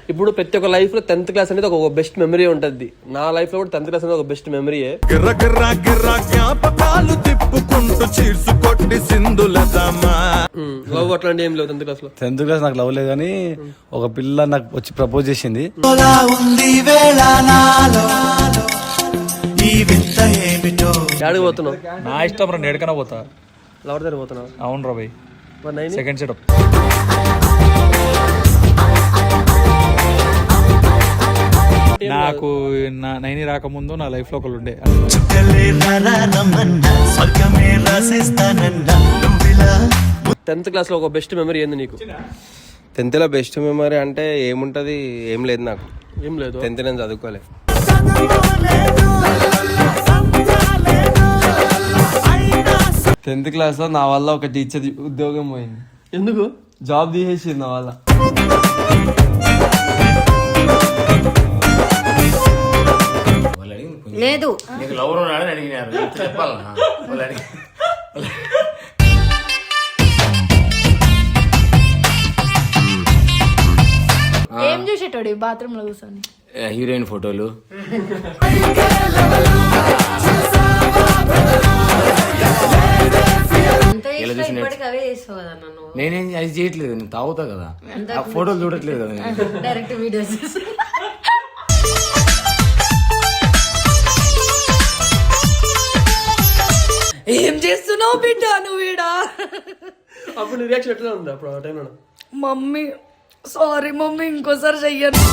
ఇప్పుడు ప్రతి ఒక్క లైఫ్ లో 10th క్లాస్ అనేది ఒక బెస్ట్ మెమరీ ఉంటుంది. నా లైఫ్ లో కూడా 10th క్లాస్ అనేది ఒక బెస్ట్ మెమరీయే. లవ్ అట్లాంటి ఏం లేవు 10th క్లాస్ లో. 10th క్లాస్ నాకు లవ్ లేదు కానీ ఒక పిల్ల నాకు వచ్చి ప్రపోజ్ చేసింది. యాడికి పోతున్నావు? నా ఇష్టం రా, నేడుకన్నా పోతా. లవర్ దగ్గర పోతున్నావు? అవును రా భయ్. సెకండ్ సెటప్ నాకు నైని రాకముందు నా లైఫ్ లో ఒకళ్ళు ఉండే. 10th క్లాస్ లో ఒక బెస్ట్ మెమరీ ఏంది నీకు? 10th లో బెస్ట్ మెమరీ అంటే ఏముంటది? ఏం లేదు నాకు. ఏం లేదు. 10th నేను చదువుకోలే. 10th క్లాస్ లో నా వల్ల ఒక టీచర్ ఉద్యోగం పోయింది. ఎందుకు? జాబ్ తీసేసింది నా వల్ల. లేదు ఏం చూసేటోడు బాత్రూమ్ లో కూర్చొని? హీరోయిన్ ఫోటోలు. నేనేం అది చేయట్లేదు, నేను తాగుతా కదా, ఆ ఫోటోలు చూడట్లేదు కదా, డైరెక్ట్ వీడియోస్. ఏం చేస్తున్నావు బిడ్డ నువ్వు వీడా? అప్పుడు రియాక్షన్ ఎట్లా ఉంది అప్పుడు ఆ టైంలో? మమ్మీ సారీ మమ్మీ, ఇంకోసారి చెయ్యను.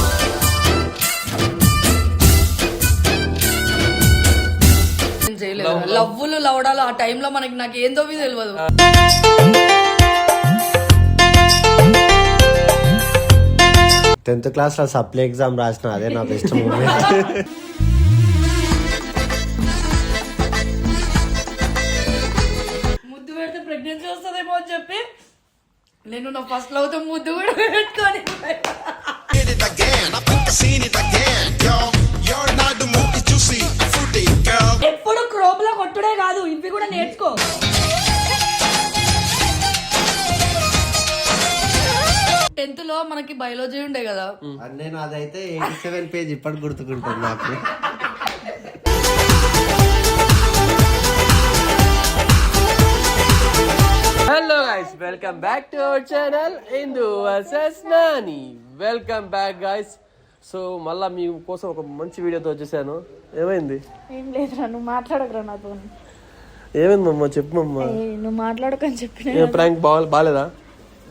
లవ్వులు లవడాలు ఆ టైంలో మనకి నాకు ఏందో తెలియదు. టెన్త్ క్లాస్ లో సప్లై ఎగ్జామ్ రాసిన, అదే నా బెస్ట్ మూమెంట్. ముద్దు పెడితే ప్రెగ్నెన్సీ వస్తుందేమో అని చెప్పి నేను నా ఫస్ట్ లవ్ తో ముద్దు కూడా పెట్టుకొని ఎప్పుడు క్రోప్ లో కొట్టుడే కాదు, ఇవి కూడా నేర్చుకో. టెన్త్ లో మనకి బయాలజీ ఉండే కదా, నేను అదైతే 87 పేజ్ ఇప్పటి గుర్తుకుంటాను నాకు. Hello guys, welcome back to our channel Indu versus Nani. Welcome back guys. So మళ్ళా మీ కోసం ఒక మంచి వీడియోతో వచ్చేసాను. ఏమైంది? ఏం లేదురా, నువ్వు మాట్లాడకరా నాతో. ఏమైంది మమ్మ? చెప్పు మమ్మ. నువ్వు మాట్లాడకని చెప్పిన ప్రాంక్ బాగాలేదా?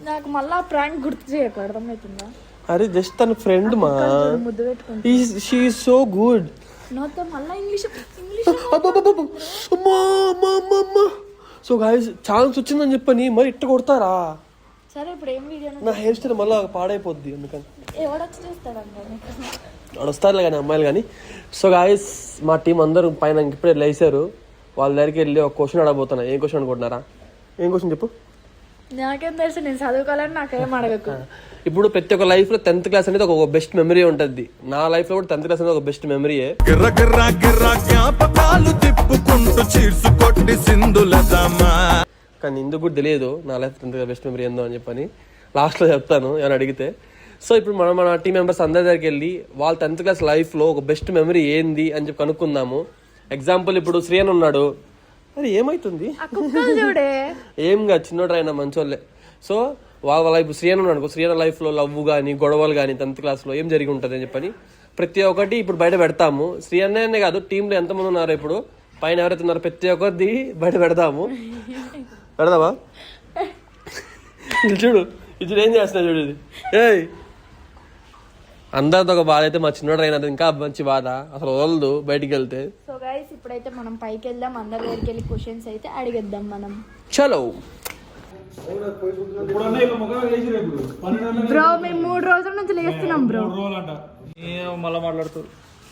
నాకు మళ్ళా ప్రాంక్ గుర్తు చేయకు, అర్థమవుతుందా? అరే జస్ట్ తన ఫ్రెండ్ మా, ముద్దు పెట్టుకుంటా. She is so good. నాతో మళ్ళా ఇంగ్లీష్ సో గాయస్, ఛాన్స్ వచ్చిందని చెప్పని మరి ఇట్ట కొడతారా? సరే ఇప్పుడు ఏం వీడియో? నా హెయిర్ స్టైల్ మళ్ళీ పాడైపోద్ది, అందుకని. ఎవడొచ్చి చేస్తాడంట వాడు వస్తారులే కానీ అమ్మాయిలు కానీ. సో గాయస్, మా టీం అందరూ పైన ఇప్పుడే లేచారు. వాళ్ళ దగ్గరికి వెళ్ళి ఒక క్వశ్చన్ అడగబోతున్నా. ఏం క్వశ్చన్ అనుకుంటున్నారా? ఏం క్వశ్చన్ చెప్పు. నాకేం తెలుసు, నేను చదువుకోవాలని నాకేం అడగకు. ఇప్పుడు ప్రతి ఒక్క లైఫ్ లో 10th క్లాస్ అనేది ఒక బెస్ట్ మెమరీ ఉంటుంది. నా లైఫ్ లో కూడా 10th క్లాస్ అనేది ఒక బెస్ట్ మెమరీయే. కానీ ఇందుకు కూడా తెలియదు నా life 10th class best memory ఏందో అని చెప్పని. లాస్ట్ లో చెప్తాను ఏమైనా అడిగితే. సో ఇప్పుడు మన టీం మెంబర్స్ అందరి దగ్గరికి వెళ్ళి వాళ్ళ 10th క్లాస్ లైఫ్ లో ఒక బెస్ట్ మెమరీ ఏంది అని చెప్పి కనుక్కుందాము. ఎగ్జాంపుల్ ఇప్పుడు శ్రీయన్ ఉన్నాడు. అది ఏమైతుంది? ఏం కాదు, చిన్నోడు అయినా మంచోళ్ళే. సో వాళ్ళ లైఫ్ శ్రీయన్ ఉన్నాడు. శ్రీయన్ లైఫ్ లో లవ్ కానీ గొడవలు కానీ 10th క్లాస్ లో ఏం జరిగి ఉంటుంది అని చెప్పని ప్రతి ఒక్కటి ఇప్పుడు బయట పెడతాము. శ్రీయన్నే కాదు, టీంలో ఎంతమంది ఉన్నారో ఇప్పుడు పైన ఎవరైతే ఉన్నారో ప్రతి ఒక్కరిది బయట పెడదాము. పెడదామా? చూడు ఇది ఏం చేస్తున్నా, చూడు ఇది. ఏయ్, అందరితో ఒక బాధ అయితే మా చిన్నోడు అయినది ఇంకా మంచి బాధ, అసలు వదలదు బయటికి వెళ్తే. సో గైస్, ఇప్పుడైతే మనం పైకి వెళ్దాం, అందరి దగ్గరికి వెళ్ళి క్వశ్చన్స్ అయితే అడిగేద్దాం మనం. చలో బ్రో, మేము 3 రోజుల నుంచి లేస్తున్నాం బ్రో. మళ్ళీ మాట్లాడుతూ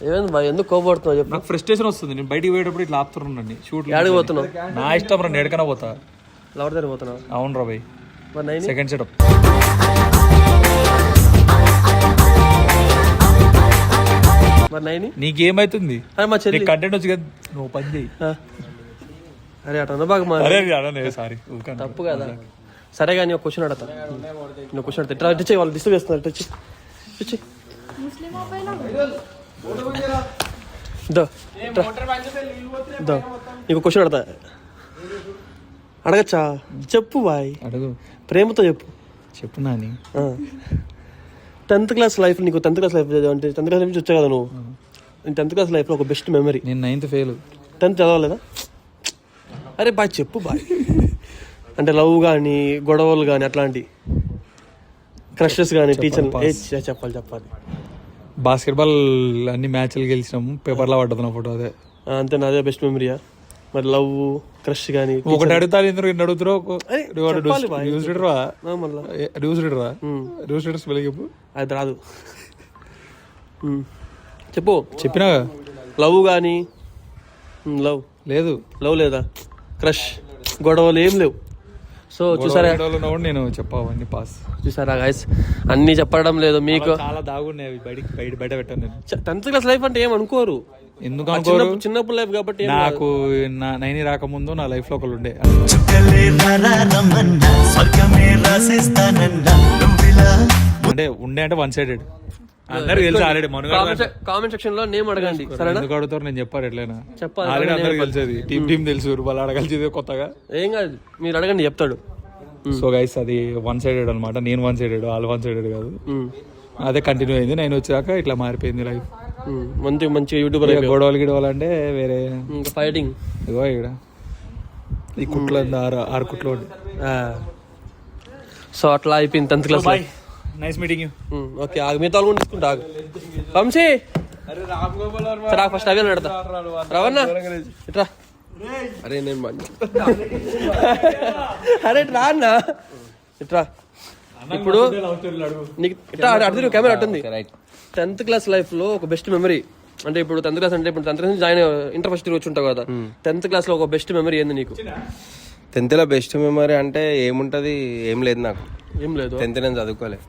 ఏమైంది బాయ్? ఎందుకు కోపడుతున్నావు చెప్పు. నాకు ఫ్రస్ట్రేషన్ వస్తుంది. నేను బయటికి పోయేటప్పుడు ఇట్లా ఆపుతున్నాండి. షూట్ యాడికి పోతున్నావు? నా ఇష్టం రా, నేడుకన్నా పోతా. లవర్ దగ్గర పోతున్నావు? అవును రా భయ్. సెకండ్ సెటప్ మరి నైని నీకేమైతుంది? మా చెల్లి కంటెంట్ వచ్చి కదా, నువ్వు పని చేయి. అరే అటు బాగా సారీ, తప్పు కదా. సరే కానీ ఒక క్వశ్చన్ అడతా. నువ్వు క్వశ్చన్ అడతా. ఇట్లా వాళ్ళు డిస్టర్బ్ చేస్తున్నారు. పిచ్చి ముస్లిం అబ్బాయిలా నీకు క్వశ్చన్ అడతా అడగచ్చా? చెప్పు బాయ్, అడుగు, ప్రేమతో చెప్పు. చెప్పు నాని. 10th క్లాస్ లైఫ్, నీకు 10th క్లాస్ లైఫ్ అంటే 10th క్లాస్ నుంచి వచ్చా కదా నువ్వు, నీ 10th క్లాస్ లైఫ్లో ఒక బెస్ట్ మెమరీ. నేను 9th ఫెయిల్. 10th చదవలేదా? అరే బాయ్ చెప్పు బాయ్. అంటే లవ్ కానీ గొడవలు కానీ అట్లాంటి క్రషెస్ కానీ టీచర్ చెప్పాలి. బాస్కెట్బాల్ అన్ని మ్యాచ్లు గెలిచినాము, పేపర్లో పడ్డది నా ఫోటో. అదే అంతే, అదే బెస్ట్ మెమరీయా? మరి లవ్ క్రష్ కానీ ఒకటి అడుగుతారు, ఎందుకు రెండు అడుగుతారో. చెప్పు. అది రాదు. చెప్పు. చెప్పినా లవ్ కానీ లవ్ లేదు, లవ్ లేదా, క్రష్, గొడవలు ఏం లేవు. సో చూసారా నేను చెప్పవన్నీ పాస్. చూసారా గైస్, అన్ని చెప్పడం లేదు మీకు. చాలా దాగున్నాయి, బయట పెట్టాను నేను. 10th క్లాస్ లైఫ్ అంటే ఏం అనుకోరు. ఎందుకు అనుకోరు? చిన్నప్పుడు లైఫ్ కాబట్టి. నాకు 9 రాకముందు నా లైఫ్ లో ఒకళ్ళు ఉండే. అంటే ఉండే అంటే 1 సైడెడ్. అందరికి తెలుసు ఆల్రెడీ. కామెంట్ సెక్షన్ లో నేమ్ అడగండి, సరేనా? ఎందుకు అడుగుతారు, నేను చెప్పారు ఎట్లయినా. చెప్పాలి, ఆల్రెడీ అందరికి తెలిసేది. టీం తెలుసు, వాళ్ళు అడగలిసేది కొత్తగా. ఏం కాదు, మీరు అడగండి చెప్తాడు. సో గైస్, అది 1 సైడెడ్ అనమాట. నేను 1 సైడెడ్, వాళ్ళు 1 సైడెడ్ కాదు. అదే కంటిన్యూ అయింది. 9 వచ్చాక ఇట్లా మారిపోయింది లైఫ్. మంచి యూట్యూబర్. గొడవలు అంటే వేరే ఫైటింగ్. ఇగో ఇక్కడ ఈ కుట్లు 6 కుట్లు. సో అట్లా అయిపోయింది 10th class. Nice meeting you. Okay, ఆగు, మీ తోలు తీసుకుంటా. ఆగు వంశీ, ఫస్ట్ అవి నడతా. రావన్నా ఇట్రా. అరే నేను మంచి అరే రా అన్న ఇట్రా. ఇప్పుడు నీకు ఇట్లా అర్థం, కెమెరా అట్టుంది. 10th క్లాస్ లైఫ్ లో ఒక బెస్ట్ మెమరీ అంటే, ఇప్పుడు 10th క్లాస్ అంటే ఇప్పుడు 10th class join inter first year వచ్చి ఉంటావు కదా. 10th క్లాస్ లో ఒక బెస్ట్ మెమరీ ఏంది నీకు? 10th లో బెస్ట్ మెమరీ అంటే ఏముంటది? ఏం లేదు నాకు. ఏం లేదు. 10th నేను చదువుకోలే.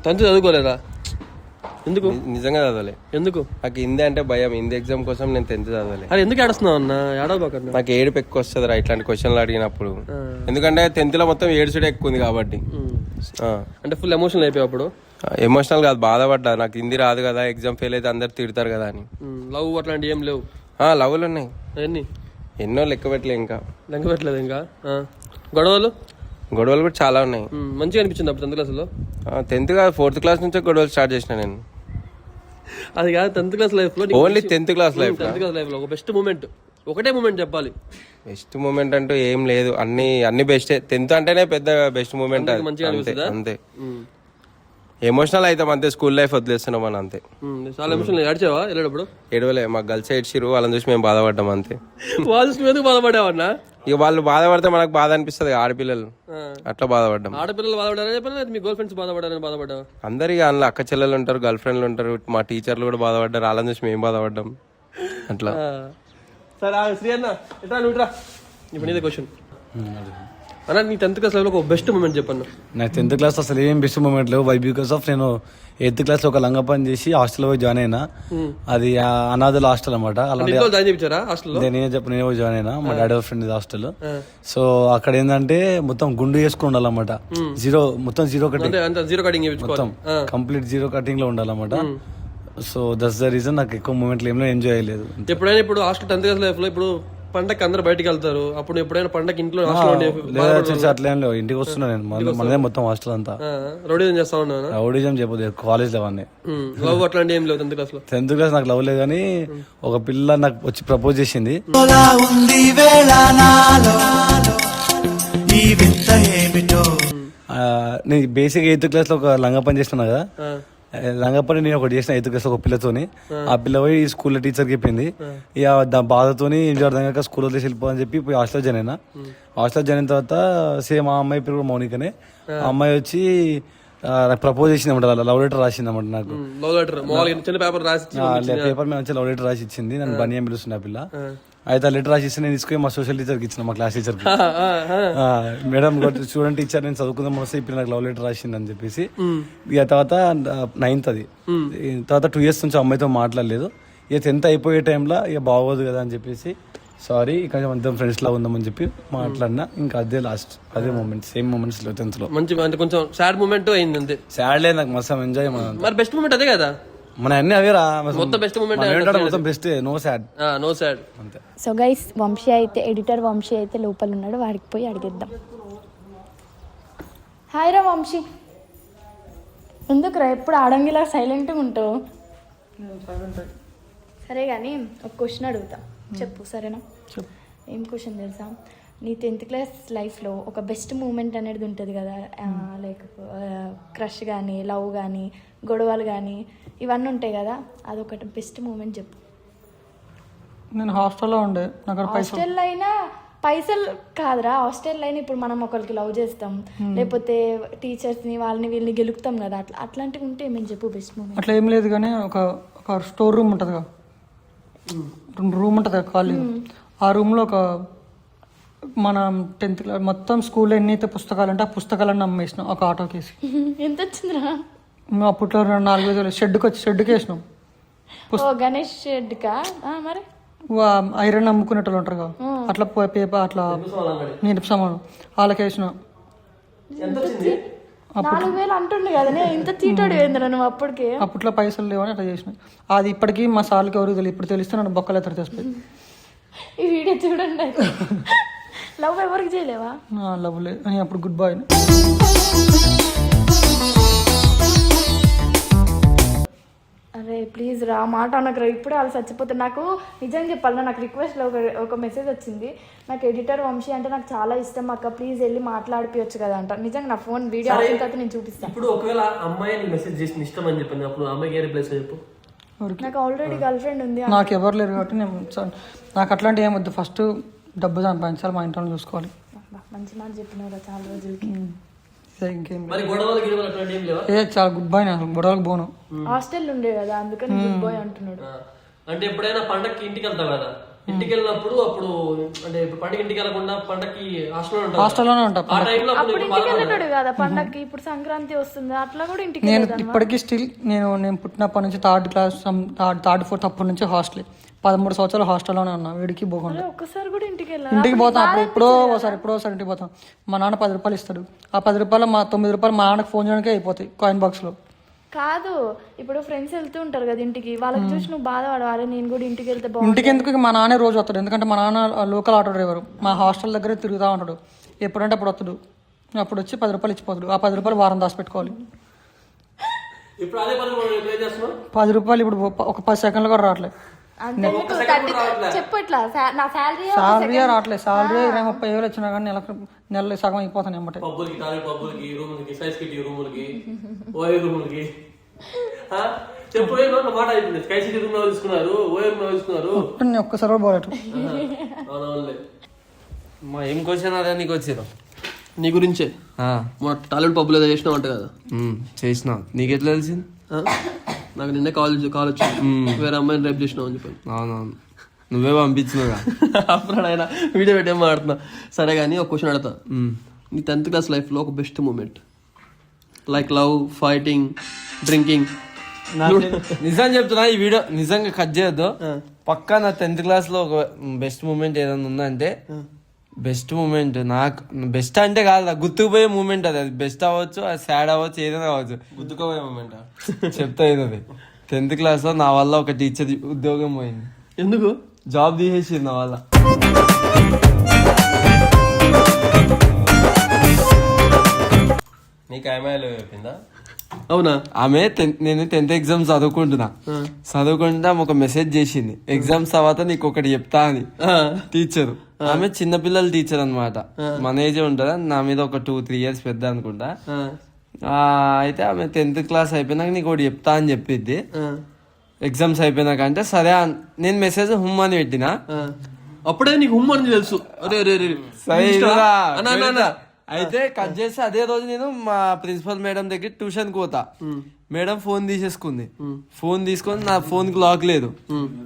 10th చదువుకోలేదా? ఎందుకు? నిజంగా చదవలే. ఎందుకు? నాకు హిందీ అంటే భయం. హిందీ ఎగ్జామ్ కోసం నేను 10th చదవలే. అరే ఎందుకు ఏడుస్తున్నావు అన్న? ఏడవబాకన్నా. నాకు ఏడుపు ఎక్కువ వస్తుంది రా ఇట్లాంటి క్వశ్చన్లు అడిగినప్పుడు. ఎందుకంటే 10th లో మొత్తం ఏడుచుడే ఎక్కువ ఉంది కాబట్టి. అంటే ఫుల్ ఎమోషనల్ అయిపోయావు అప్పుడు? ఎమోషనల్ కాదు, బాధపడ్డా. నాకు హిందీ రాదు కదా, ఎగ్జామ్ ఫెయిల్ అయితే అందరు తిడతారు కదా అని. లవ్ అట్లాంటి ఏం లేవు? లవ్లు ఉన్నాయి. ఎన్ని? ఎన్నో లెక్క పెట్టలే. ఇంకా లెక్క పెట్టలేదు. ఇంకా గొడవలు కూడా చాలా ఉన్నాయి. మంచిగా అనిపించింది అప్పుడు 10th క్లాస్లో? 10th కాదు, 4th క్లాస్ నుంచే గొడవలు స్టార్ట్ చేసిన నేను. అది కాదు, 10th క్లాస్ లైఫ్ లో only 10th class life. 10th class life లో ఒక బెస్ట్ మూమెంట్, ఒకటే మూమెంట్ చెప్పాలి. బెస్ట్ మూమెంట్ అంటూ ఏం లేదు, అన్ని బెస్టే. 10th అంటేనే పెద్ద బెస్ట్ మూమెంట్. అంతే. ఎమోషనల్ అయితే అంతే. స్కూల్ లైఫ్ వదిలేస్తున్నాం అని అంతే. చాలా ఎమోషనల్. ఏడ్చావా వెళ్ళేటప్పుడు? ఏడవలే. మాకు గర్ల్స్ ఏడ్చిరు, వాళ్ళని చూసి మేము బాధపడ్డాం అంతే. వాళ్ళు చూసి ఎందుకు బాధపడేవన్నా? ఇక వాళ్ళు బాధపడితే మనకు బాధ అనిపిస్తుంది. ఆడపిల్లలు అట్లా బాధపడ్డాం. ఆడపిల్లలు బాధపడారని చెప్పిన, మీ గర్ల్ ఫ్రెండ్స్ బాధపడారని బాధపడ్డావా? అందరికి అందులో అక్క చెల్లెలు ఉంటారు, గర్ల్ ఫ్రెండ్లు ఉంటారు, మా టీచర్లు కూడా బాధపడ్డారు. వాళ్ళని చూసి మేము బాధపడ్డాం అట్లా. సరే శ్రీ అన్న ఇట్రా, నువ్వు ఇట్రా. ఇప్పుడు నీదే క్వశ్చన్ అన్న. నీ 10th క్లాస్ లైఫ్ లో ఒక బెస్ట్ మూమెంట్ చెప్పన్న. నా 10th క్లాస్ అసలు ఏం బెస్ట్ మూమెంట్ లేవు. బికాస్ ఆఫ్ నేను 8th క్లాస్ లో ఒక లంగా పని చేసి హాస్టల్ పోయి జాయిన్ అయినా. అది అనాథల హాస్టల్ అనమాట. నేనే పోయి జాయిన్ అయినా. మా డాడీ ఫ్రెండ్ హాస్టల్. సో అక్కడ ఏంటంటే మొత్తం గుండు వేసుకుని ఉండాలన్నమాట. మొత్తం జీరో కటింగ్, మొత్తం కంప్లీట్ జీరో కటింగ్ లో ఉండాలన్నమాట. సో దట్స్ ద రీజన్ నాకు ఎక్కువ మూమెంట్లు ఏమో ఎంజాయ్ అయ్యలేదు. ఎప్పుడైనా ఇప్పుడు హాస్టల్ 10th క్లాస్ లైఫ్ లో ఇప్పుడు పండగకి అందరు బయటకు వెళ్తారు, అప్పుడు ఎప్పుడైనా పండగ ఇంట్లో అట్లేం లేవు. ఇంటికి వస్తున్నా నేను. మనదే మొత్తం హాస్టల్ అంతా. రౌడీజం చేస్తా ఉన్నాను. రౌడీజం చెప్పదు కాలేజ్ లో అవన్నీ. లవ్ అట్లాంటి ఏం లేవు 10th క్లాస్ లో? 10th క్లాస్ నాకు లవ్ లేదు, కానీ ఒక పిల్ల నాకు వచ్చి ప్రపోజ్ చేసింది. నేను బేసిక్ 8th క్లాస్ లో ఒక లంగా పని చేస్తున్నా కదా. లంగపని నేను ఒకటి చేసిన 8th క్లాస్ ఒక పిల్లతోని. ఆ పిల్ల పోయి స్కూల్లో టీచర్ చెప్పింది. ఇక దాని బాధతోని ఏం చేద్దాం స్కూల్ వదిలేసి వెళ్ళిపోని చెప్పి పోయి హాస్టల్ జాయిన్ అయినా. హాస్టల్ జాయిన్ అయిన తర్వాత సేమ్ ఆ అమ్మాయి పేరు కూడా మౌనికనే. ఆ అమ్మాయి వచ్చి నాకు ప్రపోజ్ చేసింది అనమాట. లవ్ లెటర్ రాసింది అనమాట నాకు. పేపర్ మీద లవ్ లెటర్ రాసి ఇచ్చింది. నన్ను బనియా పిలుస్తుంది ఆ పిల్ల. అయితే ఆ లెటర్ రాసి ఇస్తే నేను తీసుకుని మా సోషల్ టీచర్కి ఇచ్చిన, మా క్లాస్ టీచర్కి. మేడం స్టూడెంట్ టీచర్ నేను చదువుకుందాం వస్తే ఇప్పుడు నాకు లవ్ లెటర్ రాసింది అని చెప్పేసి. ఇక తర్వాత 9th అది. తర్వాత 2 years నుంచి అమ్మాయితో మాట్లాడలేదు. ఇక 10th అయిపోయే టైంలో ఇక బాగోదు కదా అని చెప్పేసి సారీ కొంచెం అంతా ఫ్రెండ్స్ లా ఉందామని చెప్పి మాట్లాడినా. ఇంకా అదే లాస్ట్, అదే మూమెంట్, సేమ్ మూమెంట్స్ 10th లో. మంచి అంటే కొంచెం సాడ్ మూమెంట్ అయింది అంతే. సాడ్లే, నాకు మస్తు ఎంజాయ్. మరి బెస్ట్ మూమెంట్ అదే కదా, మన అన్ని అవేరా మొత్తం బెస్ట్ మూమెంట్ మొత్తం best, no sad. No sad అంతే. సో గైస్, ఎడిటర్ వంశీ అయితే లోపల ఉన్నాడు, వాడికి పోయి అడిగేద్దాం. హాయ్ రా వంశీ, ఎందుకురా ఎప్పుడు ఆడంగిలా సైలెంట్గా ఉంటావు? సరే కానీ ఒక క్వశ్చన్ అడుగుతా, చెప్పు సరేనా? ఏం క్వశ్చన్ తెలుసా? నీ 10th క్లాస్ లైఫ్లో ఒక బెస్ట్ మూమెంట్ అనేది ఉంటుంది కదా, లైక్ క్రష్ కానీ, లవ్ కానీ, గొడవలు కానీ, ఇవన్నీ ఉంటాయి కదా, అదొకటి బెస్ట్ మూమెంట్ చెప్పు. నేను హాస్టల్లో ఉండే, నాకు హాస్టల్లో అయినా పైసలు కాదురా, హాస్టల్లో అయినా ఇప్పుడు మనం ఒకరికి లవ్ చేస్తాం, లేకపోతే టీచర్స్ని వాళ్ళని వీళ్ళని గెలుపుతాం కదా, అట్లాంటివి ఉంటే ఏమేమి చెప్పు బెస్ట్ మూమెంట్. అట్లా ఏం లేదు కానీ ఒక స్టోర్ రూమ్ ఉంటుంది కదా, రూమ్ ఉంటుంది కదా ఖాళీ, ఆ రూమ్లో మన 10th క్లాస్ మొత్తం స్కూల్లో ఎన్నైతే పుస్తకాలు అంటే ఆ పుస్తకాలన్నీ అమ్మేసినాం ఒక ఆటోకేసి. ఎంత వచ్చిందిరా? మేము అప్పట్లో 4-5 షెడ్కి వేసినాం. గణేష్ షెడ్కా? మరి ఐరన్ అమ్ముకునేటోళ్ళు ఉంటారు కదా, అట్లా పేపర్ అట్లా నీటి సామాను వాళ్ళకి వేసినాం. 4,000 అంటుండే కదా, నేను ఇంత తీటాడు ఏందిరా నువ్వు అప్పటికే? అప్పట్లో పైసలు లేవని అట్లా చేసినాయి. అది ఇప్పటికీ మా సార్లకి ఎవరికి తెలియదు, ఇప్పుడు తెలిస్తే నన్ను బొక్కలు ఎత్తరు తెచ్చిపోయి. ఈ వీడియో చూడండి. లవ్ ఎవరికి చేయలేవా? లవ్ లేదు అని అప్పుడు గుడ్ బాయ్. అరే ప్లీజ్ రా, మాట అనకరా, ఇప్పుడే వాళ్ళు చచ్చిపోతే. నాకు నిజంగా చెప్పాలన్నా, నాకు రిక్వెస్ట్లో ఒక మెసేజ్ వచ్చింది, నాకు ఎడిటర్ వంశీ అంటే నాకు చాలా ఇష్టం అక్క, ప్లీజ్ వెళ్ళి మాట్లాడిపోవచ్చు కదా అంట. నిజంగా నా ఫోన్ వీడియో అయిన తర్వాత నేను చూపిస్తాను. ఇప్పుడు ఒకవేళ అమ్మాయి మెసేజ్ చేసి ఇష్టం అని చెప్పింది, అప్పుడు అమ్మాయికి ఏ రిప్లై చెప్పు? నాకు ఆల్రెడీ గర్ల్ ఫ్రెండ్ ఉంది. నాకు ఎవరు లేరు కాబట్టి నాకు అట్లాంటి ఏమొద్దు, ఫస్ట్ డబ్బు సంపాదించాలి, మా ఇంట్లో చూసుకోవాలి. మంచి మాట చెప్పినారా చాలా రోజులకి. ఇంకేం చాలా గుడ్ బాయ్, నేను గొడవలకు పోను. హాస్టల్ ఉండే కదా, అందుకని గుడ్ బాయ్ అంటున్నాడు. అంటే ఎప్పుడైనా పండక్కి ఇంటికి వెళ్తావు కదా, ఇంటికి వెళ్ళినప్పుడు అప్పుడు అంటే ఇప్పుడు పండగ ఇంటికి వెళ్ళకుండా పండక్కి హాస్టల్లోనే ఉంటా. అప్పుడు ఇంటికి వెళ్ళాడు కదా పండక్కి, ఇప్పుడు సంక్రాంతి వస్తుంది అట్లా కూడా ఇంటికి. నేను ఇప్పటికీ స్టిల్ నేను పుట్టినప్పటి నుంచి 3rd క్లాస్ 3rd 4th అప్పటి నుంచి హాస్టల్, 13 సంవత్సరాలు హాస్టల్లోనే ఉన్నా. వీడికి పోకుండా ఒక్కసారి కూడా ఇంటికి పోతాం, అప్పుడు ఎప్పుడో ఒకసారి ఇంటికి పోతాం. మా నాన్న 10 రూపాయలు ఇస్తాడు, ఆ 10 రూపాయలు 9 రూపాయలు మా నాన్నకి ఫోన్ చేయడానికి అయిపోతాయి కాయిన్ బాక్స్ లో. కాదు, ఇప్పుడు ఫ్రెండ్స్ వెళ్తూ ఉంటారు కదా ఇంటికి, వాళ్ళకి చూసి నువ్వు బాధపడవాలి, నేను కూడా ఇంటికి వెళ్తే బాగుంటుంది. ఇంటికి ఎందుకు, మా నాన్నే రోజు వస్తాడు, ఎందుకంటే మా నాన్న లోకల్ ఆటో డ్రైవర్, మా హాస్టల్ దగ్గరే తిరుగుతూ ఉంటాడు. ఎప్పుడంటే అప్పుడు వస్తాడు, అప్పుడు వచ్చి 10 రూపాయలు ఇచ్చిపోతాడు. ఆ 10 రూపాయలు వారం దాచిపెట్టుకోవాలి. 10 రూపాయలు ఇప్పుడు ఒక 10 సెకండ్లు కూడా రావట్లేదు. చెప్పు ఇట్లా, నా శాలరీ రావట్లేదు. శాలరీ 30,000 వచ్చినా కానీ నెల సగం అయిపోతాను ఎమ్మటే. ఒక్కసారి కూడా పోలేదు. మా ఏం క్వశ్చన్ అదే నీకు వచ్చారు? నీ గురించే, మా టాలీవుడ్ పబ్బులు ఏదో చేసినావు అంట కదా. చేసినా, నీకెట్లా తెలిసింది? నాకు నిన్నే కాల్ వచ్చింది, వేరే అమ్మాయిని రేపు చేసినావు అని చెప్పాను. అవునవును, నువ్వే పంపించినావుగా. అప్పుడు ఆయన వీడియో పెట్టి ఏం మాడుతున్నా. సరే కానీ ఒక క్వశ్చన్ అడతా, నీ 10th క్లాస్ లైఫ్లో ఒక best moment, like love, fighting, drinking. నిజం చెప్తున్నా, ఈ వీడియో నిజంగా కట్ చేయొద్దు. పక్కా నా 10th క్లాస్ లో ఒక బెస్ట్ మూమెంట్ ఏదైనా ఉందంటే, బెస్ట్ మూమెంట్ నాకు బెస్ట్ అంటే కాదు, గుర్తుకుపోయే మూమెంట్ అది బెస్ట్ అవ్వచ్చు, అది సాడ్ అవ్వచ్చు, ఏదైనా అవ్వచ్చు. గుర్తుకోపోయే మూమెంట్ చెప్తా ఇది. 10th క్లాస్ లో నా వల్ల ఒక టీచర్ ఉద్యోగం పోయింది. ఎందుకు? జాబ్ తీసేసింది నా వల్ల. నీకు అమ్మాయిలు చెప్పిందా? అవునా? ఆమె నేను 10th ఎగ్జామ్ చదువుకుంటున్నా ఒక మెసేజ్ చేసింది, ఎగ్జామ్స్ తర్వాత నీకు ఒకటి చెప్తా అని. టీచర్ ఆమె చిన్నపిల్లల టీచర్ అనమాట, మన ఏజే ఉంటుందా, నా మీద ఒక 2-3 years పెద్ద అనుకుంటా. అయితే ఆమె 10th క్లాస్ అయిపోయినాక నీకు ఒకటి చెప్తా అని చెప్పిద్ది, ఎగ్జామ్స్ అయిపోయినాక. అంటే సరే నేను మెసేజ్ హుమ్ అని పెట్టినా, అప్పుడే నీకు హుమ్ అని తెలుసు. అయితే కట్ చేసి అదే రోజు నేను మా ప్రిన్సిపల్ మేడం దగ్గర ట్యూషన్ పోతా. మేడం ఫోన్ తీసేసుకుంది, ఫోన్ తీసుకొని నా ఫోన్ కి లాక్ లేదు,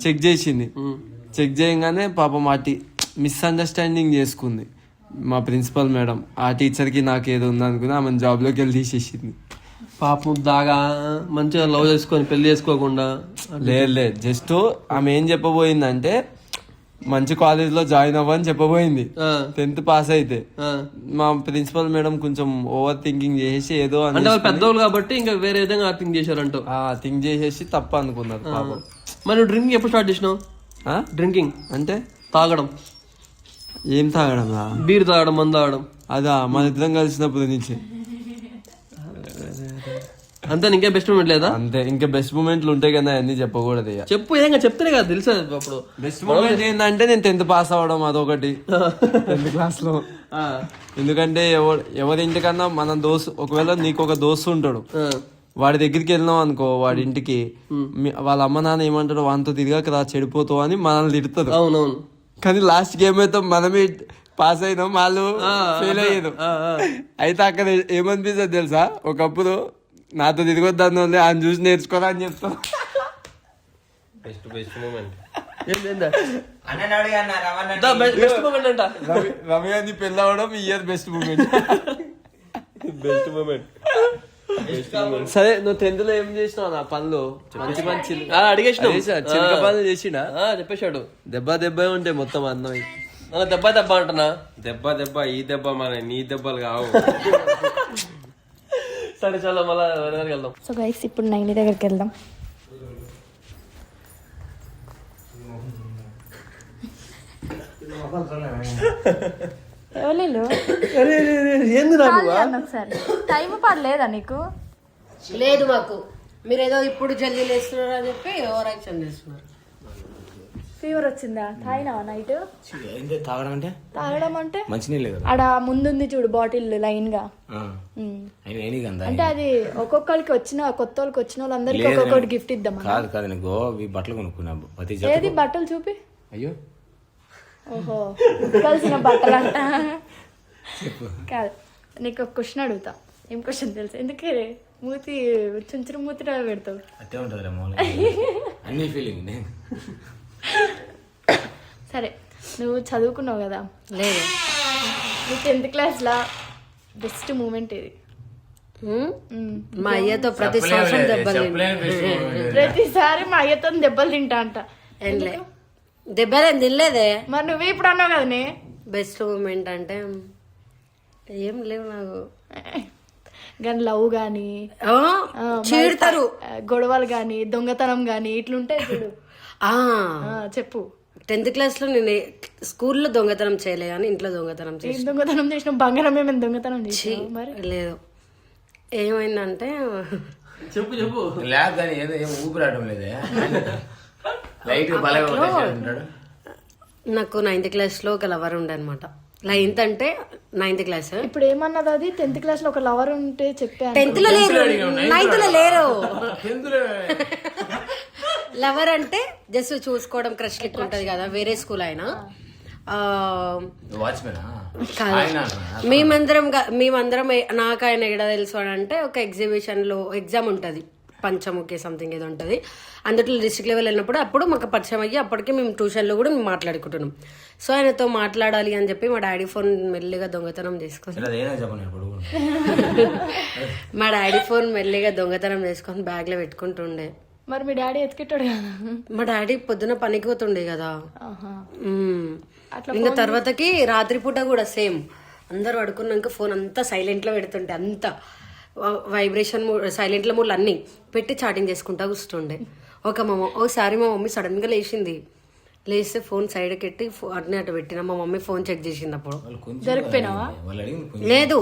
చెక్ చేసింది. చెక్ చేయగానే పాపం మిస్అండర్స్టాండింగ్ చేసుకుంది మా ప్రిన్సిపల్ మేడం. ఆ టీచర్ కి నాకు ఏదో ఉందనుకుని ఆమె జాబ్ లోకి వెళ్ళి తీసేసింది. పాపం దాగా మంచిగా లవ్ చేసుకొని పెళ్లి చేసుకోకుండా. లేదు జస్ట్ ఆమె ఏం చెప్పబోయిందంటే, మంచి కాలేజ్ లో జాయిన్ అవ్వని చెప్పబోయింది 10th పాస్ అయితే. మా ప్రిన్సిపల్ మేడం కొంచెం ఓవర్ థింకింగ్ చేసి ఏదో అంటే వాళ్ళు పెద్దవాళ్ళు కాబట్టి ఇంకా వేరే విధంగా థింక్ చేశారంటూ థింక్ చేసేసి తప్ప అనుకున్నారు పాపం. మరి నువ్వు డ్రింకింగ్ ఎప్పుడు స్టార్ట్ చేసినావు? డ్రింకింగ్ అంటే తాగడం, ఏం తాగడం? బీర్ తాగడం, మందు తాగడం. అదా మన ఇద్దరం కలిసినప్పుడు నుంచి అంతే. ఇంకే బెస్ట్ మూమెంట్ లేదా? అంతే. ఇంకా బెస్ట్ మూమెంట్లు ఉంటాయి కదా, అన్ని చెప్పకూడదు ఇక. చెప్పు, ఏదైనా చెప్తేనే కదా తెలుసా. అప్పుడు బెస్ట్ మూమెంట్ ఏంటంటే నేను 10th పాస్ అవ్వడం, అదొకటి 10th క్లాస్ లో. ఎందుకంటే ఎవరి ఇంటికన్నా మన దోస్తు, ఒకవేళ నీకు ఒక దోస్తు ఉంటాడు, వాడి దగ్గరికి వెళ్ళినాం అనుకో, వాడి ఇంటికి వాళ్ళ అమ్మ నాన్న ఏమంటారు, వానితో తిరిగాక రా చెడిపోతావు అని మనల్ని తిడతారు. అవునవును. కానీ లాస్ట్ గేమ్ అయితే మనమే పాస్ అయినాం, వాళ్ళు ఫెయిల్ అయ్యారు. అయితే అక్కడ ఏమనిపిస్తుంది తెలుసా, ఒకప్పుడు నాతో తిరిగొద్దాను ఆయన చూసి నేర్చుకోరా అని చెప్తాను. బెస్ట్ మూమెంట్ రవి అని పెళ్ళి అవడం year best moment. Best moment. సరే, నువ్వు 10th లో ఏం చేసినావు నా పనులు? మంచి మంచి అడిగేసిన చిలక పనులు చేసినా చెప్పేశాడు. దెబ్బ ఉంటే మొత్తం అన్నం. దెబ్బ అంటున్నా. దెబ్బ ఈ దెబ్బ మన నీ దెబ్బలు కావు. సరే చాలా మళ్ళీ వెళ్దాం. సో గైస్ ఇప్పుడు 90 దగ్గరికి వెళ్దాం. ఎవరు ఒకసారి టైం పడలేదా నీకు? లేదు మాకు. మీరు ఏదో ఇప్పుడు జల్దీ లేస్తున్నారు అని చెప్పి ఓవర్ యాక్షన్ చేస్తున్నారు. ఫీవర్ వచ్చిందా? తాగినావా నైట్? తాగడం అంటే మంచినీళ్ళు ఆడ ముందుంది చూడు బాటిల్ లైన్ గా. అంటే అది ఒక్కొక్కరికి వచ్చిన కొత్త వాళ్ళకి వచ్చిన వాళ్ళందరికి ఒక్కొక్కటి గిఫ్ట్ ఇద్దాం. కాదు నీకు బట్టలు కొనుక్కున్నా. ఏది బట్టలు చూపి. అయ్యో ఓహో, కలిసిన బట్టలు అంట. కాదు, నీకు ఒక క్వశ్చన్ అడుగుతా. ఏం క్వశ్చన్ తెలుసు? ఎందుకే మూతి చుంచురు మూతి పెడతావు? అట్టే ఉంటుంది అన్ని ఫీలింగ్. సరే, నువ్వు చదువుకున్నావు కదా. లేదు. నీ 10th క్లాస్లో బెస్ట్ మూమెంట్ ఏది? మా అయ్యతో ప్రతి సంవత్సరం దెబ్బలు ప్రతిసారి మా అయ్యతో దెబ్బలు తింటా అంట. దెబ్బలేం తినలేదే. మరి నువ్వే ఇప్పుడు అన్నావు కదనే. బెస్ట్ మూమెంట్ అంటే ఏం లేవు నాకు. కానీ లవ్ గాని, చీడతారు, గొడవలు గాని, దొంగతనం గాని ఇట్లుంటాయి చూడు. చెప్పు. 10th క్లాస్ లో నేను స్కూల్లో దొంగతనం చేయలే కానీ ఇంట్లో దొంగతనం చేసి. దొంగతనం చేసిన బంగారం ఏమైనా దొంగతనం చేసి? మరి లేదు. ఏమైందంటే చెప్పు లేక కానీ ఏదో ఏం ఊపిరాడడం లేదే. నాకు 9th క్లాస్ లో ఒక లవర్ ఉండే అనమాట. 9th అంటే 9th క్లాస్. ఇప్పుడు ఏమన్నది అది? 10th క్లాస్ లో ఒక లవర్ ఉంటే చెప్పాను. 10th లో లేరు, 9th లో లేరు. లవర్ అంటే జస్ట్ చూసుకోవడం, క్రష్ లిక్ ఉంటది కదా, వేరే స్కూల్ అయినా. మేమందరం నాకు ఆయన ఎక్కడ తెలుసు అని అంటే, ఒక ఎగ్జిబిషన్ లో ఎగ్జామ్ ఉంటది, పంచముఖి సంథింగ్ ఏదో ఉంటది. అందులో డిస్ట్రిక్ట్ లెవెల్ వెళ్ళినప్పుడు అప్పుడు మాకు పరిచయం అయ్యి అప్పటికి మేము ట్యూషన్లో కూడా మేము మాట్లాడుకుంటున్నాం. సో ఆయనతో మాట్లాడాలి అని చెప్పి మా డాడీ ఫోన్ మెల్లిగా దొంగతనం చేసుకొని బ్యాగ్ లో పెట్టుకుంటుండే. మరి మీ డాడీ ఎత్తుకెట్టాడు కదా? మా డాడీ పొద్దున పనికి పోతుండే కదా. ఇంకా తర్వాతకి రాత్రిపూట కూడా సేమ్ అందరు పడుకున్నాక ఫోన్ అంతా సైలెంట్ లో పెడుతుంటే, అంతా వైబ్రేషన్ సైలెంట్ లో మూడు అన్ని పెట్టి చాటింగ్ చేసుకుంటా కూర్చుండే. ఒకసారి మా మమ్మీ సడన్ గా లేస్తే ఫోన్ సైడ్ కెట్టి అట్నే అటు పెట్టిన. మా మమ్మీ ఫోన్ చెక్ చేసింది. అప్పుడు దొరికిపోయినావా? లేదు.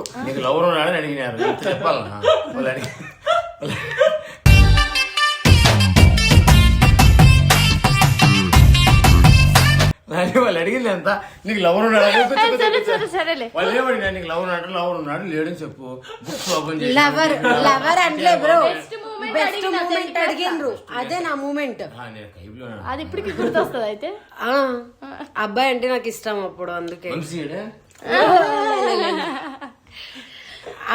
వాళ్ళు అడిగింది ఎంత, నీకు లవర్ ఉన్నాడు లేడని చెప్పు. లవర్ అంటే బ్రో బెస్ట్ మూమెంట్ అడిగిండ్రు, అదే నా మూమెంట్. అది ఇప్పటికి గుర్తొస్తుంది. అయితే అబ్బాయి అంటే నాకు ఇష్టం అప్పుడు, అందుకే.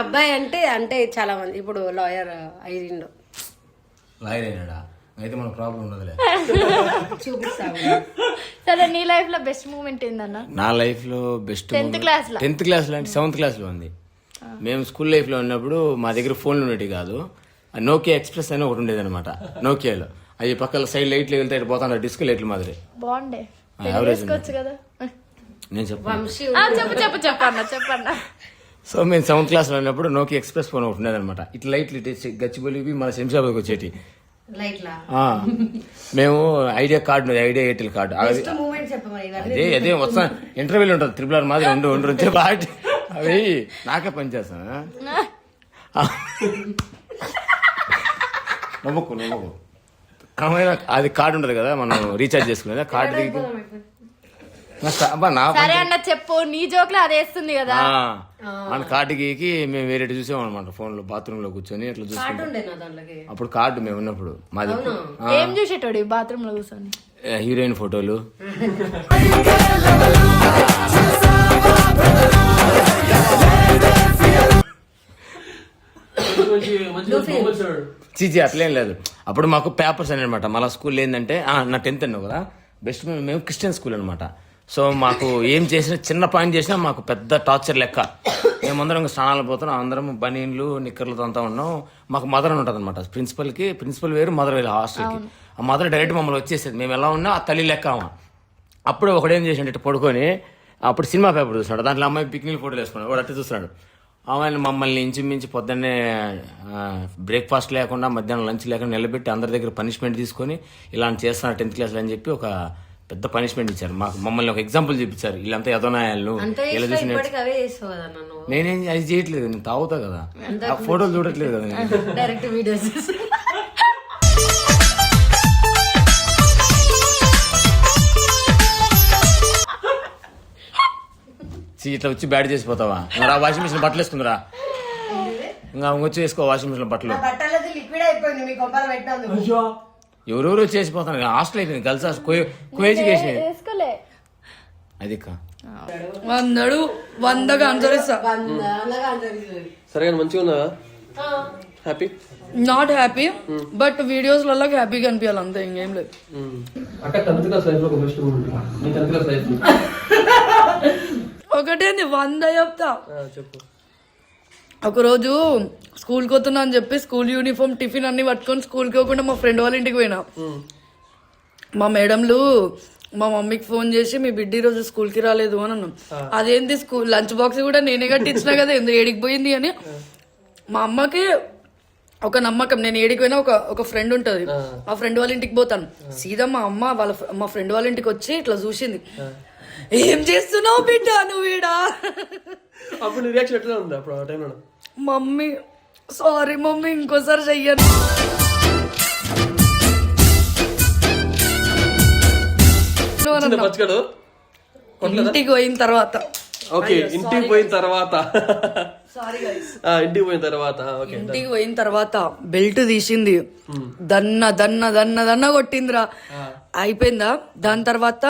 అబ్బాయి అంటే చాలా మంది ఇప్పుడు లాయర్ అయ్యిండు. లాయర్ అయినాడా? అయితే మన ప్రాబ్లం ఉండదులే. చూపిస్తాను. సరే, నీ లైఫ్ లో బెస్ట్ మూమెంట్ ఏందన్నా? నా లైఫ్ లో బెస్ట్ 10th క్లాస్ లో అంటే 7th క్లాస్ లో ఉంది. మేము స్కూల్ లైఫ్ లో ఉన్నప్పుడు మా దగ్గర ఫోన్లు ఉండేవి కాదు. నోకియా ఎక్స్ప్రెస్ అని ఒకటి ఉండేది అనమాట. నోకియాలో అవి పక్కన సైడ్ లైట్లు వెళ్తే పోతాను, డిస్క్ లైట్లు మాదిరి. బాగుండే. యావరేజ్ చేసుకోవచ్చు కదా. నేను చెప్పు. వంశీ చెప్పన్న సో మేము 7th క్లాస్లో ఉన్నప్పుడు నోకి ఎక్స్ప్రెస్ ఫోన్ ఒకటి ఉండేదన్నమాట. ఇట్లా లైట్లు ఇటు గచ్చిబొలివి మన శంషాబాద్కి వచ్చేటి. లైట్లా మేము ఐడియా కార్డు ఉన్నది, ఐడియా ఎయిర్టెల్ కార్డు. మూమెంట్ చెప్పమని అదే వస్తా ఇంటర్వ్యూలు ఉంటుంది, 3R మాదిరి ఉండు బాటి అవి నాకే పనిచేస్తాను. నమ్మకు అది కార్డు ఉంటుంది కదా మనం రీఛార్జ్ చేసుకునేది. కార్డు సరే అన్న చెప్పు, నీ జోక్లో అది వేస్తుంది కదా. మన కార్డుకి మేము వేరే చూసాం అనమాట. ఫోన్ లో బాత్రూమ్ లో కూర్చొని అట్లా చూసుకుంటాం. అప్పుడు కార్డు మేము ఉన్నప్పుడు మాది. ఏం చూసేటోడు బాత్రూమ్ లో కూర్చొని? హీరోయిన్ ఫోటోలు. చీచి అట్లేం లేదు. అప్పుడు మాకు పేపర్స్ అని అనమాట. మళ్ళీ స్కూల్ ఏంటంటే నా 10th అన్నావు కదా, బెస్ట్ మేము క్రిస్టియన్ స్కూల్ అనమాట. సో మాకు ఏం చేసినా చిన్న పాయింట్ చేసినా మాకు పెద్ద టార్చర్ లెక్క. మేమందరం స్నానాలు పోతున్నాం, అందరం బనీన్లు నిక్కర్లతో అంతా ఉన్నాం. మాకు మదర్ అని ఉంటుంది అనమాట. ప్రిన్సిపల్ వేరు, మదర్ వేరు హాస్టల్కి. ఆ మదర్ డైరెక్ట్ మమ్మల్ని వచ్చేసేది. మేము ఎలా ఉన్నా ఆ తల్లి లెక్క. అప్పుడు ఒకడేం చేసిండే పడుకొని అప్పుడు సినిమా పేపర్ చూస్తున్నాడు, దాంట్లో అమ్మాయి పిక్నిక్ ఫోటోలు వేసుకున్నాడు. వాడు అట్లా చూస్తున్నాడు. ఆమె మమ్మల్ని ఇంచుమించి పొద్దున్నే బ్రేక్ఫాస్ట్ లేకుండా మధ్యాహ్నం లంచ్ లేకుండా నిలబెట్టి అందరి దగ్గర పనిష్మెంట్ తీసుకొని ఇలా చేస్తున్నారు 10th క్లాస్లో అని చెప్పి ఒక పెద్ద పనిష్మెంట్ ఇచ్చారు. మమ్మల్ని ఒక ఎగ్జాంపుల్ చూపించారు. వీళ్ళంతా ఎదోనాయాలు ఇలా చూసి నేనేం అది చేయట్లేదు, నేను తాగుతా కదా, ఆ ఫోటోలు చూడట్లేదు కదా నేను. డైరెక్ట్ వీడియోస్ ఇట్లా వచ్చి బ్యాడ్ చేసిపోతావా? ఇంకా వాషింగ్ మిషన్ బట్టలు వేసుకుందిరా, ఇంకా వచ్చి వేసుకో వాషింగ్ మిషన్ బట్టలు. లిక్విడ్ అయిపోయింది మీ కొబ్బరి పెట్టినందుకు. ఎవరెవరో చేసిపోతాను. హాస్టల్ అయిపోయింది, గర్ల్స్ కోఎడ్యుకేషన్ అది. వందడు 100గా ఆన్సర్ ఇస్తా. సరే మంచిగా ఉన్నదా? Happy? Not happy, but videos లలో హ్యాపీగా అనిపించాలి అంతే, ఇంకేం లేదు. అక్క 10th క్లాస్ లైఫ్ లో ఒక బెస్ట్ మూమెంట్ నీ 10th క్లాస్ లైఫ్ ఒకటేంది 100 చెప్తా. చెప్పు. ఒకరోజు స్కూల్కి వస్తున్నా అని చెప్పి స్కూల్ యూనిఫామ్ టిఫిన్ అన్ని పట్టుకొని స్కూల్కి పోకుండా మా ఫ్రెండ్ వాళ్ళ ఇంటికి పోయినా. మా మేడంలు మా మమ్మీకి ఫోన్ చేసి మీ బిడ్డ రోజు స్కూల్కి రాలేదు అని అన్నాం. అదేంటి స్కూల్ లంచ్ బాక్స్ కూడా నేనే కట్టించినా కదా, ఎందుకు ఏడికి పోయింది అని. మా అమ్మకి ఒక నమ్మకం, నేను ఏడికి పోయినా ఒక ఫ్రెండ్ ఉంటది, ఆ ఫ్రెండ్ వాళ్ళ ఇంటికి పోతాను. సీదా మా అమ్మ మా ఫ్రెండ్ వాళ్ళ ఇంటికి వచ్చి ఇట్లా చూసింది. ఏం చేస్తున్నావు బిడ్డ నువ్వు ఈడా? అప్పుడు రియాక్షన్ ఎట్లా ఉంది అప్పుడు ఆ టైంలో? మమ్మీ సారీ మమ్మీ, ఇంకోసారి చెయ్యను. ఇంటికి పోయిన తర్వాత ఓకే, ఇంటికి పోయిన తర్వాత ఇంటికి పోయిన తర్వాత బెల్ట్ తీసింది, దన్న కొట్టిందిరా. అయిపోయిందా? దాని తర్వాత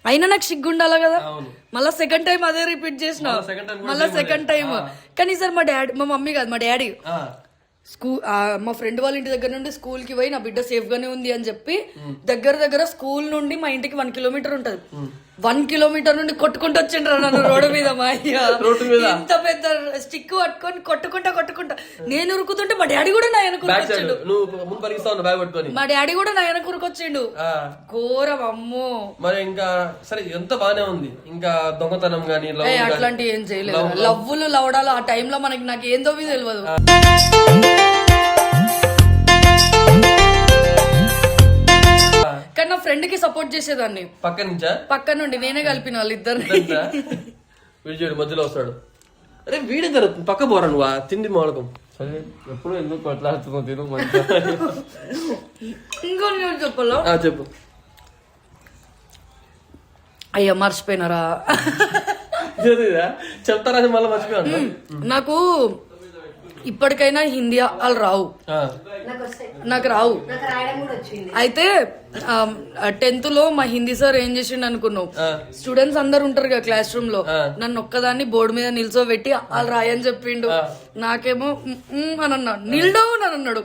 అయినా నాకు సిగ్గుండాలి కదా, మళ్ళా సెకండ్ టైం అదే రిపీట్ చేసిన. మళ్ళా సెకండ్ టైం కానీ సార్ మా మమ్మీ కాదు, మా డాడీ మా ఫ్రెండ్ వాళ్ళ ఇంటి దగ్గర నుండి స్కూల్ కి పోయి నా బిడ్డ సేఫ్ గానే ఉంది అని చెప్పి దగ్గర స్కూల్ నుండి మా ఇంటికి 1 కిలోమీటర్ ఉంటది. 1 కిలోమీటర్ నుండి కొట్టుకుంటూ వచ్చిండ్రా నన్ను రోడ్డు మీద. మా అయ్య ఇంత పెద్ద స్టిక్ పట్టుకొని కొట్టుకుంటా నేను ఉరుకుతుంటే మా డాడీ కూడా నా వెనక ఉరుకొచ్చిండు. మా డాడీ కూడా నా వెనక ఉరుకొచ్చిండు. ఘోరం అమ్మో. మరి ఇంకా సరే ఎంత బానే ఉంది, ఇంకా దొంగతనం గానీ అట్లాంటివి ఏం చేయలేదు. లవ్వులు లవడాలు ఆ టైంలో నాకు ఏందో తెలియదు. కానీ నా ఫ్రెండ్ కి సపోర్ట్ చేసేదాన్ని పక్క నుండి, నేనే కలిపిన వాళ్ళిద్దరిని. వీడు మధ్యలో వస్తాడు, అరే వీడే జరుగుతుంది పక్క పోరా నువ్వు తిండి మాడకం. ఎప్పుడు ఎందుకు కొట్లాడుతున్నావు తిను మంచిగా. ఇంకో చెప్పాలో చెప్పు. అయ్యా మర్చిపోయినారా? చెప్తారని మళ్ళీ మర్చిపోయాను. నాకు ఇప్పటికైనా హిందీ వాళ్ళు రావు, నాకు రావు. అయితే 10th లో మా హిందీ సార్ ఏం చేసిండు అనుకున్నావు? స్టూడెంట్స్ అందరు ఉంటారు కదా క్లాస్ రూమ్ లో, నన్ను ఒక్కదాన్ని బోర్డు మీద నిల్చోబెట్టి వాళ్ళు రాయని చెప్పిండు. నాకేమో అని అన్నా, నీల్ డౌన్ అని అన్నాడు.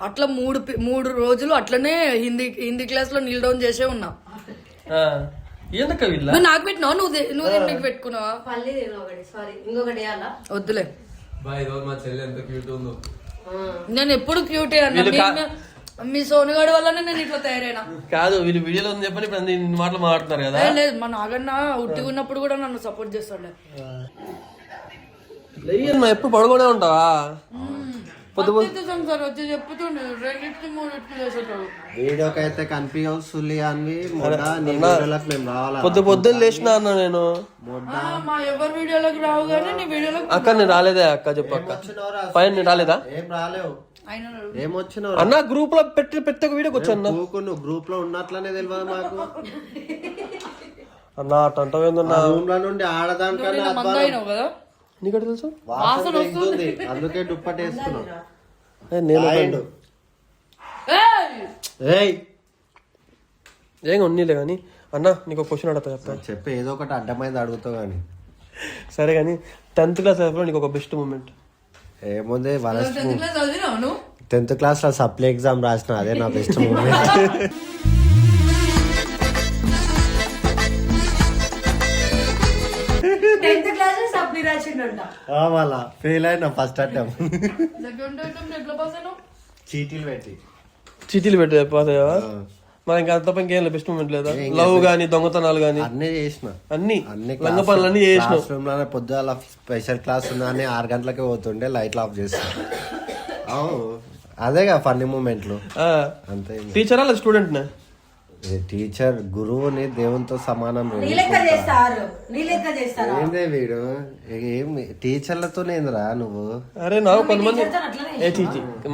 అట్లా 3 రోజులు అట్లనే హిందీ క్లాస్ లో నీల్ డౌన్ చేసే ఉన్నా. నువ్వు నాకు పెట్టినావు, నువ్వు నీకు పెట్టుకున్నావా? వద్దులే, మా చెల్లి ఎంత క్యూట్ ఉందో. నేను ఎప్పుడు క్యూటే అన్నా. మీ సోనుగాడి వల్లనే నేను ఇట్లా తయారైనా. కాదు వీళ్ళు వీడియోలో ఉంది చెప్పని ఇప్పుడు ఇన్ని మాటలు మాట్లాడుతున్నారు కదా. లేదు మా నాగన్న ఉట్టిగా ఉన్నప్పుడు కూడా నన్ను సపోర్ట్ చేస్తాడు. లేయన్నా ఎప్పుడు పడుకోనే ఉంటావా? సార్ వచ్చి చెప్తుండే 2 3 చేసేటాడు. వీడియోకి అయితే కనిపించవు సుల్లి అని వీడియోలకు మేము రావాలా? పొద్దున్న లేచినా అన్న నేను. మా ఎవరి వీడియోలోకి రావు కానీ నీ వీడియోలో అక్క నేను రాలేదే అక్క, చెప్పు అక్క. పైన నేను రాలేదా? ఏం రాలేవు. ఏమొచ్చినావు అన్న గ్రూప్ లో ప్రతి ఒక్క వీడియోకి వచ్చాను. నువ్వు గ్రూప్ లో ఉన్నట్లనే తెలియదు మాకు. అన్న అట్టంటావేందన్నా? రూమ్ లో నుండి ఆడదానికన్నా కదా నీకు తెలుసు వాసన వస్తుంది, అందుకే దుప్పటి వేసుకున్నావు. నేను ఏయ్ ఏం ఉన్నీలే కానీ అన్న నీకు క్వశ్చన్ అడుగుతా చెప్తా. చెప్పి ఏదో ఒకటి అడ్డమైంది అడుగుతావు కానీ. సరే కానీ 10th క్లాస్ లైఫ్లో నీకు ఒక బెస్ట్ మూమెంట్ ఏముంది? 10th 10th క్లాస్ లో సప్లై ఎగ్జామ్ రాసిన, అదే నా బెస్ట్ మూమెంట్. మళ్ళా ఫెయిల్ అయినా ఫస్ట్ అటెంప్ట్. చీటీలు పెట్టి పాస్ అయ్యావా? మరి ఇంకా తప్ప ఇంకేం బెస్ట్ మూమెంట్ లేదా? లవ్ గానీ దొంగతనాలు గానీ అన్నీ చేసిన, అన్ని లంగ పనులన్నీ చేసిన. రూమ్ లోనే పొద్దున స్పెషల్ క్లాస్ ఉందని 6 గంటలకే పోతుండే, లైట్లు ఆఫ్ చేసిన. అదేగా ఫన్నీ మూమెంట్లు. అంతే. టీచరా లేదా స్టూడెంట్? టీచర్ గురువుని దేవునితో సమానం. ఏందే వీడు ఏం టీచర్లతోనేందిరా నువ్వు? అరే నాకు కొంతమంది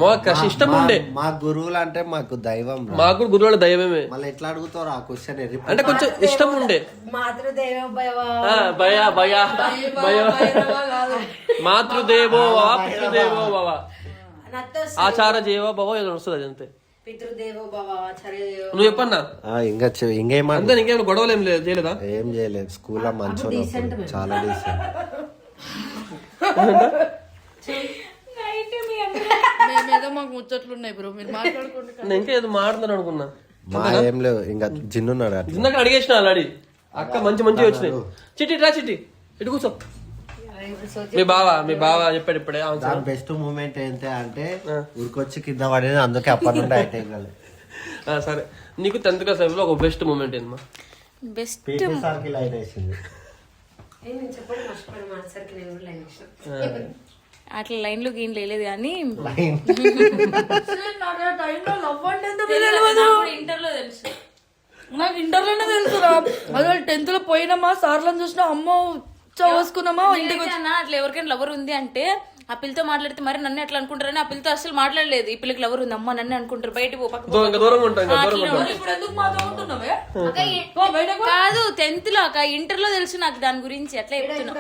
మాకు ఇష్టం ఉండే. మా గురువులు అంటే మాకు దైవం. మాకు కూడా గురువుల దైవమే. మళ్ళీ ఎట్లా అడుగుతావు ఆ క్వశ్చన్? అంటే కొంచెం ఇష్టం ఉండే. మాతృదేవో వా పితృదేవో భవ ఆచార జీవో భవ ఏదో వస్తుంది అది అంతే. నువ్వు చెప్పన్నా ఇంకేమంటే ఇంకేం గొడవలు ఏం చేయలేదా? ఏం చేయలేదు. స్కూల్లో మంచోడు, చాలా డీసెంట్. మేమేదో మాకు ముచ్చట్లున్నాయి బ్రో, మీరు మాట్లాడుకోండి. నేను ఇంకా ఏదో మాట్లాడతాను అనుకున్నా. మా ఏం లేవు. ఇంకా జిన్నున్నాడు. ఇందాక అడిగేసిన ఆల్రెడీ. అక్క మంచి వచ్చినాయి. చిట్టి రా చిట్టి ఇటు కూర్చో. మీ బావ చెప్పాడు ఇప్పుడే. బెస్ట్ మూమెంట్ ఏంటి అంటే ఊరికొచ్చి కింద పడేది, అందుకే అప్పటి నుండి అయితే. సరే నీకు 10th క్లాస్ లైఫ్ లో ఒక బెస్ట్ మూమెంట్ ఏంటమ్మా? బెస్ట్ సార్కి లైన్ వేసింది. అట్లా లైన్లో ఏం లేదు కానీ ఇంటర్లో తెలుసు. నాకు ఇంటర్లోనే తెలుసురా. అదే 10th లో పోయినామా సార్లను చూసినా అమ్మో చదువుకున్నామా ఇంటికి వచ్చినా. అట్లా ఎవరికైనా లవర్ ఉంది అంటే ఆ పిల్లతో మాట్లాడితే మరి నన్ను ఎట్లా అనుకుంటారని ఆ పిల్లతో అసలు మాట్లాడలేదు. ఈ పిల్లకి లవర్ ఉంది అమ్మ నన్ను అనుకుంటారు, బయటకు కాదు. 10th లో ఇంటర్ లో తెలుసు నాకు దాని గురించి. అట్లా చెప్తున్నా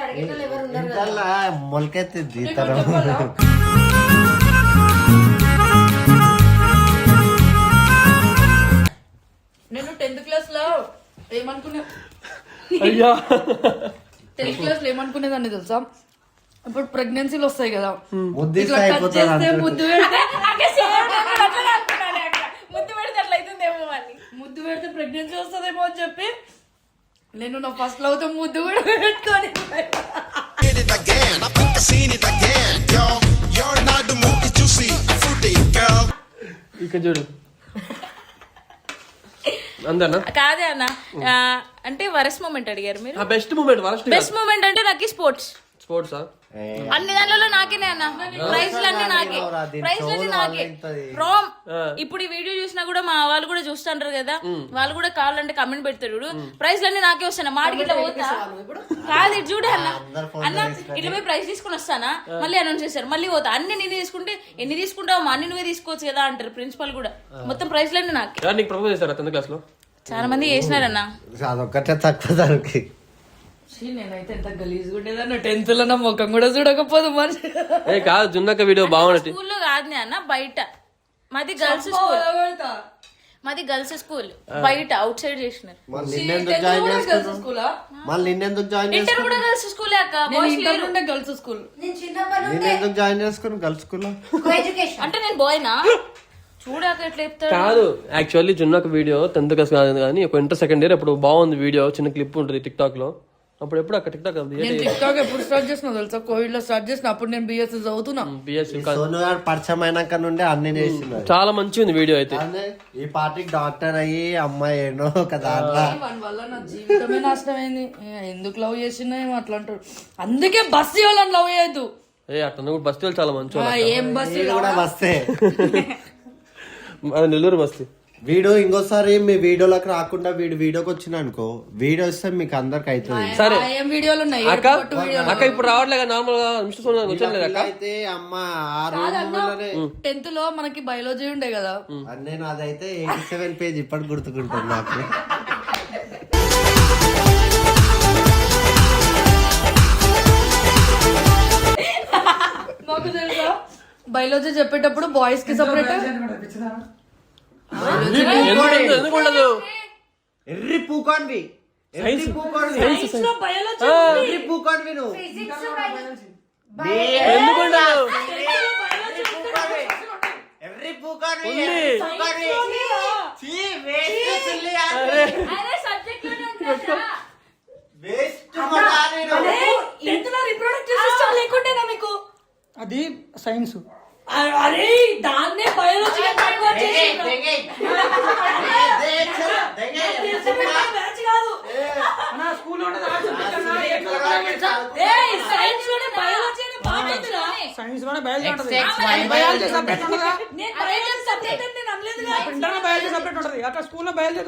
మొలకెత్తింది. నేను 10th క్లాస్ లో ఏమనుకున్నా, అయ్యా 10th క్లాస్ లో ఏమనుకునేదాన్ని తెలుసా? ఇప్పుడు ప్రెగ్నెన్సీలు వస్తాయి కదా, ముద్దు ఇట్లా కట్ చేస్తే ముద్దు పెడితే ముద్దు పెడితే ప్రెగ్నెన్సీ వస్తుందేమో అని చెప్పి నేను నా ఫస్ట్ లవ్ తో ముద్దు కూడా పెట్టుకొని ఇక్కడ చూడు. అందనా కాదే అన్న. అంటే వరస్ట్ మూమెంట్ అడిగారు మీరు. బెస్ట్ మూమెంట్ బెస్ట్ మూమెంట్ అంటే నాకు స్పోర్ట్స్. స్పోర్ట్సా? అన్ని దాంట్లో నాకేనే అన్న. ప్రైజ్లన్నీ నాకే, ప్రైజ్లన్నీ నాకే. రోమ్ ఇప్పుడు ఈ వీడియో చూసినా కూడా మా వాళ్ళు కూడా చూస్తుంటారు కదా, వాళ్ళు కూడా కావాలంటే కమెంట్ పెడతాడు. ప్రైజ్లన్నీ నాకే వస్తాను. మాడికి ఇట్లా పోతా కాదు చూడే అన్న. అన్న ఇట్లా పోయి ప్రైజ్ తీసుకుని వస్తానా, మళ్ళీ అనౌన్స్ చేశారు, మళ్ళీ పోతా. అన్ని నేను తీసుకుంటే ఎన్ని తీసుకుంటావు మా అన్ని నువ్వే తీసుకోవచ్చు కదా అంటారు ప్రిన్సిపల్ కూడా. మొత్తం ప్రైజ్లన్నీ నాకే. నీకు ప్రపోజ్ చేశారా 10th క్లాస్ లో? చాలా మంది చేసినారన్న. అదొక్కటే తక్కువ దానికి. నేనైతే ఎంత గలీజ్ ఉండేదన్న 10th లో. నా ముఖం కూడా చూడకపోదు మనిషి. కాదు జున్నక్క వీడియో బాగుంది. స్కూల్లో కాదు అన్న, బయట. మాది గర్ల్స్ స్కూల్, మాది గర్ల్స్ స్కూల్. బయట అవుట్ సైడ్ చేసినారు. ఇంటర్ కూడా గర్ల్స్ స్కూల్ అక్క. గర్ల్స్ స్కూల్ జాయిన్ చేసుకుని గర్ల్స్ స్కూల్ అంటే నేను బాయ్నా చూడాక ఎట్లా చెప్తాడు. కాదు యాక్చువల్లీ జున్నక్క వీడియో 10th క్లాస్ కాదు కానీ ఒక ఇంటర్ సెకండ్ ఇయర్ అప్పుడు బాగుంది వీడియో. చిన్న క్లిప్ ఉంటుంది టిక్ టాక్ లో. అప్పుడు ఎప్పుడు అక్కడ టిక్టాక్ నేను టిక్టాక్ ఎప్పుడు స్టార్ట్ చేసిన తెలుసా? కోవిడ్ లో స్టార్ట్ చేసిన. అప్పుడు నేను బిఎస్సి చదువుతున్నా. బిఎస్సీ సోను గారు పరిచయం అయినాక నుండి అన్ని చేస్తున్నారు. చాలా మంచి ఉంది వీడియో అయితే. ఈ పార్టీకి డాక్టర్ అయ్యి అమ్మాయి ఎన్నో ఒక దాంట్లో వాని వల్ల నా జీవితమే నాశనమైంది. ఎందుకు లవ్ చేసినా ఏమో అట్లా అంటాడు. అందుకే బస్సు వాళ్ళని లవ్ చేయొద్దు. అట్లా కూడా బస్తీ వాళ్ళు చాలా మంచి ఏం బస్సు కూడా వస్తే నెల్లూరు బస్తీ. వీడియో ఇంకోసారి మీ వీడియోలోకి రాకుండా వీడియోకి వచ్చిన అనుకో, వీడియో వస్తే మీకు అందరికి అవుతుంది. సరే ఏం వీడియోలు ఉన్నాయి? అక్క అక్క ఇప్పుడు రావట్లే నార్మల్ గా వచ్చలేదు అక్క. అయితే అమ్మ ఆ రోజులోనే 10th లో మనకి బయాలజీ ఉండే కదా. నేను అదైతే 87 పేజ్ ఇప్పటికి గుర్తుకుంటుంది నాకు. మాకు తెలుసా బయాలజీ చెప్పేటప్పుడు బాయ్స్ కి సపరేట్, ఎందుకు ఉండదు? ఎర్రి పూకోన్వి ఎర్రి పూకోన్వి ఎర్రి పూకోన్వి నువ్వు ఎందుకు ఉండదు? ఎర్రి పూకోన్వి అది సైన్స్. అరే దాన్నే బయాలజీ సైన్స్ లోనే బయాలజీ ఉంటుంది. బయాలజీ సబ్జెక్ట్ ఉండదా? ఇంటర్నల్ బయాలజీ సబ్జెక్ట్ ఉంటుంది. అక్కడ స్కూల్లో బయాలజీ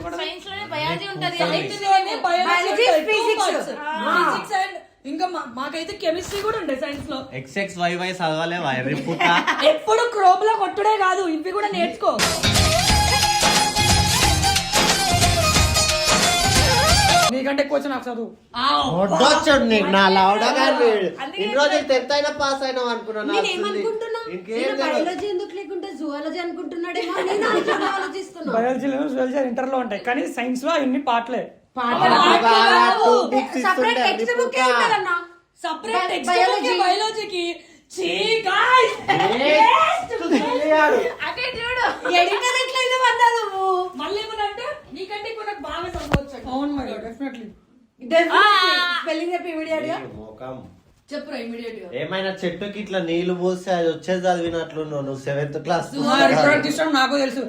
ఇంకా మాకైతే కెమిస్ట్రీ కూడా ఉండే సైన్స్ లో. XXYY చదవాలేవా ఎర్రి పూక? ఎప్పుడు క్రోప్ లో కొట్టుడే కాదు, ఇవి కూడా నేర్చుకో. నీకంటే ఎక్కువ వచ్చి నాకు చదువు. వడ్డొచ్చాడు నీకు నా లవడగా. ఇన్ని రోజులు 10th అయినా పాస్ అయినా అనుకున్నాను. బయాలజీ ఎందుకు లేకుంటే జువాలజీ అనుకుంటున్నాడేమో నేను ఆలోచిస్తున్నా. బయాలజీలో జువాలజీ ఇంటర్ లో ఉంటాయి, కానీ సైన్స్ లో అన్ని పాటలే. సపరేట్ టెక్స్ట్ బుక్ సపరేట్ బయాలజీకి ఎడిటర్ ఎట్లయితే పడ్డావు నువ్వు? మళ్ళీ ఏమనంటే నీకంటే ఇప్పుడు నాకు బాగా చదవచ్చు. అవును మరి డెఫినెట్లీ. స్పెల్లింగ్ చెప్పి ఇమీడియట్ గా చెప్పురా. ఇమీడియట్ గా ఏమైనా చెట్టుకి ఇట్లా నీళ్లు పోస్తే అది వచ్చేది చదివినట్లు నువ్వు 7th క్లాస్. నాకు తెలుసు.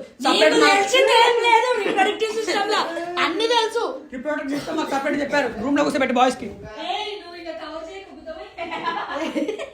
అన్ని తెలుసు. రిప్రొడక్ట్ సిస్టమ్ మాకు సపరేట్ చెప్పారు. రూమ్ లో కూర్చోబెట్టి బాయ్స్ కి.